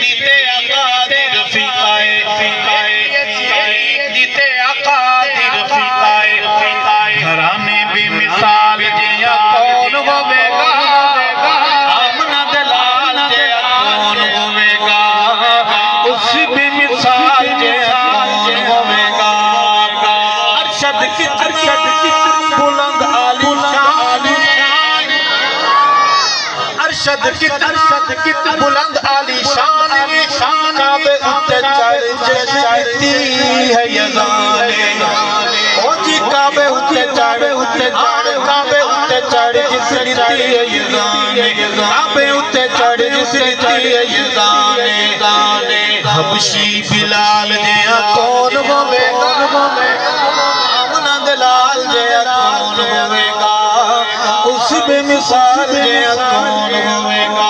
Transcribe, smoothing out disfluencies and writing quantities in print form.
دیتے آقا دی رفیقائے دیتے آقا دی رفیقائے گھرانے بھی مثال جیا کون ہوے گا آمنہ دلال جیا کون ہوے گا اس بھی مثال جیا کون ہوے گا ارشد کی بلند عالی شان ارشد کی بلند عالی شان کعبے اتے چڑھتی ہے یزانے او جی کعبے اتے چڑھ جس رتی ہے یزانے کعبے اتے چڑھ جس رتی ہے یزانے حبشی بلال جیا کون ہوے گا آمنہ دلال جیا کون ہوے گا اس بے مثال جیا کون ہوے گا